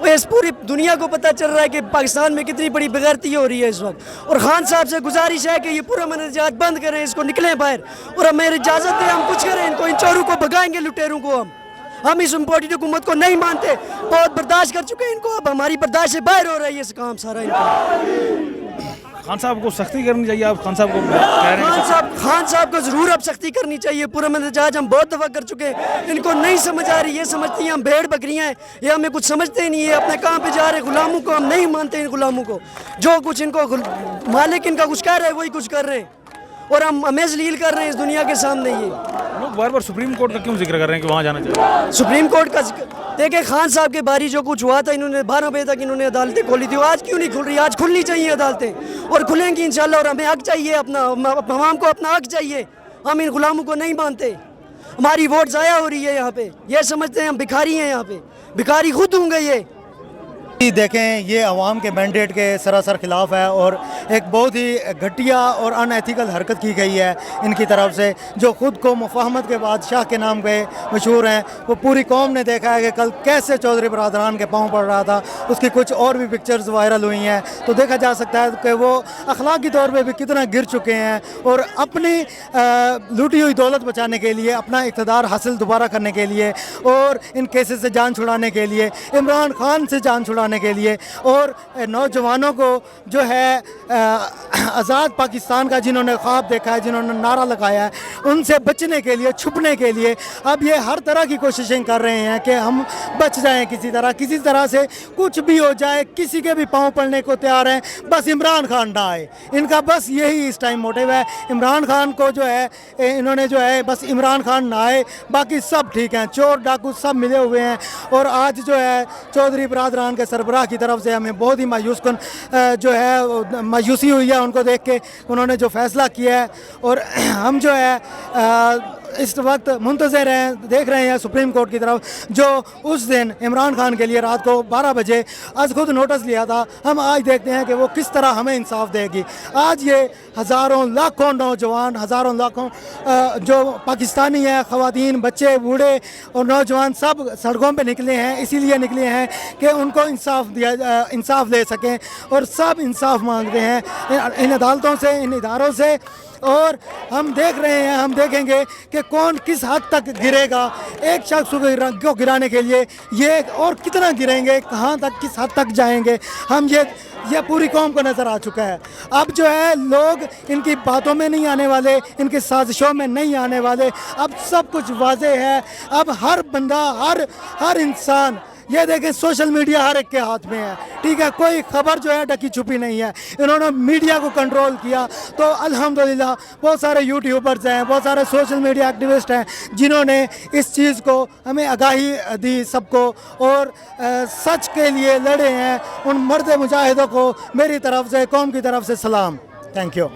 وہ اس پوری دنیا کو پتہ چل رہا ہے کہ پاکستان میں کتنی بڑی بغیرتی ہو رہی ہے اس وقت. اور خان صاحب سے گزارش ہے کہ یہ پورا احتجاج بند کریں, اس کو نکلیں باہر, اور ہمیں اجازت دیں, ہم کچھ کریں, ان کو, ان چوروں کو بھگائیں گے, لٹیروں کو. ہم اس امپورٹڈ حکومت کو نہیں مانتے, بہت برداشت کر چکے ہیں ان کو, اب ہماری برداشت سے باہر ہو رہا ہے یہ کام سارا ان کا. خان صاحب کو سختی کرنی چاہیے. آپ خان صاحب کو کہہ رہے ہیں خان صاحب کو ضرور اب سختی کرنی چاہیے. پورا احتجاج ہم بہت دفعہ کر چکے ہیں, ان کو نہیں سمجھ آ رہی, یہ سمجھتی ہیں ہم بھیڑ بکریاں ہیں, یہ ہمیں کچھ سمجھتے ہی نہیں ہے. اپنے کام پہ جا رہے غلاموں کو ہم نہیں مانتے, ان غلاموں کو جو کچھ ان کو مالک ان کا کچھ کہہ رہے ہیں وہی کچھ کر رہے ہیں, اور ہمیں ذلیل کر رہے ہیں اس دنیا کے سامنے. یہ لوگ بار بار سپریم کورٹ کا کیوں ذکر کر رہے ہیں کہ وہاں جانا چاہیے؟ سپریم کورٹ کا دیکھیں, خان صاحب کے باری جو کچھ ہوا تھا, انہوں نے 12 بجے تک انہوں نے عدالتیں کھولی تھی, آج کیوں نہیں کھل رہی؟ آج کھلنی چاہیے عدالتیں, اور کھلیں گی انشاءاللہ. اور ہمیں حق چاہیے اپنا, عوام کو اپنا حق چاہیے. ہم ان غلاموں کو نہیں مانتے, ہماری ووٹ ضائع ہو رہی ہے یہاں پہ. یہ سمجھتے ہیں ہم بھکاری ہیں, یہاں پہ بھکاری خود ہوں گے یہ. دیکھیں, یہ عوام کے مینڈیٹ کے سراسر خلاف ہے, اور ایک بہت ہی گھٹیا اور ان ایتھیکل حرکت کی گئی ہے ان کی طرف سے, جو خود کو مفاہمت کے بادشاہ کے نام پہ مشہور ہیں. وہ پوری قوم نے دیکھا ہے کہ کل کیسے چودھری برادران کے پاؤں پڑ رہا تھا. اس کی کچھ اور بھی پکچرز وائرل ہوئی ہیں, تو دیکھا جا سکتا ہے کہ وہ اخلاقی طور پہ بھی کتنا گر چکے ہیں, اور اپنی لوٹی ہوئی دولت بچانے کے لیے, اپنا اقتدار حاصل دوبارہ کرنے کے لیے, اور ان کیسز سے جان چھڑانے کے لیے, عمران خان سے جان چھڑانے کے لیے, اور نوجوانوں کو جو ہے آزاد پاکستان کا جنہوں نے خواب دیکھا ہے, جنہوں نے نعرہ لگایا ہے, ان سے بچنے کے لیے, چھپنے کے لیے اب یہ ہر طرح کی کوششیں کر رہے ہیں کہ ہم بچ جائیں کسی طرح سے, کچھ بھی ہو جائے, کسی کے بھی پاؤں پڑنے کو تیار ہیں, بس عمران خان نہ آئے. ان کا بس یہی اس ٹائم موٹیو ہے. عمران خان کو جو ہے انہوں نے جو ہے بس عمران خان نہ آئے, باقی سب ٹھیک ہیں, چور ڈاکو سب ملے ہوئے ہیں. اور آج جو ہے چودھری برادران کے سربراہ کی طرف سے ہمیں بہت ہی مایوس کن جو ہے مایوسی ہوئی ہے ان کو دیکھ کے, انہوں نے جو فیصلہ کیا ہے. اور ہم جو ہے اس وقت منتظر ہیں, دیکھ رہے ہیں سپریم کورٹ کی طرف, جو اس دن عمران خان کے لیے رات کو 12 بجے آج خود نوٹس لیا تھا. ہم آج دیکھتے ہیں کہ وہ کس طرح ہمیں انصاف دے گی. آج یہ ہزاروں لاکھوں نوجوان, ہزاروں لاکھوں جو پاکستانی ہیں, خواتین, بچے, بوڑھے اور نوجوان سب سڑکوں پہ نکلے ہیں, اسی لیے نکلے ہیں کہ ان کو انصاف دے سکیں, اور سب انصاف مانگتے ہیں ان عدالتوں سے, ان اداروں سے. اور ہم دیکھ رہے ہیں, ہم دیکھیں گے کہ کون کس حد تک گرے گا. ایک شخص کو گرانے کے لیے یہ اور کتنا گریں گے, کہاں تک, کس حد تک جائیں گے. ہم یہ پوری قوم کو نظر آ چکا ہے. اب جو ہے لوگ ان کی باتوں میں نہیں آنے والے, ان کی سازشوں میں نہیں آنے والے. اب سب کچھ واضح ہے. اب ہر بندہ, ہر انسان, یہ دیکھیں سوشل میڈیا ہر ایک کے ہاتھ میں ہے, ٹھیک ہے, کوئی خبر جو ہے ڈکی چھپی نہیں ہے. انہوں نے میڈیا کو کنٹرول کیا, تو الحمدللہ بہت سارے یوٹیوبرز ہیں, بہت سارے سوشل میڈیا ایکٹیوسٹ ہیں, جنہوں نے اس چیز کو ہمیں آگاہی دی سب کو, اور سچ کے لیے لڑے ہیں. ان مرد مجاہدوں کو میری طرف سے, قوم کی طرف سے سلام. Thank you.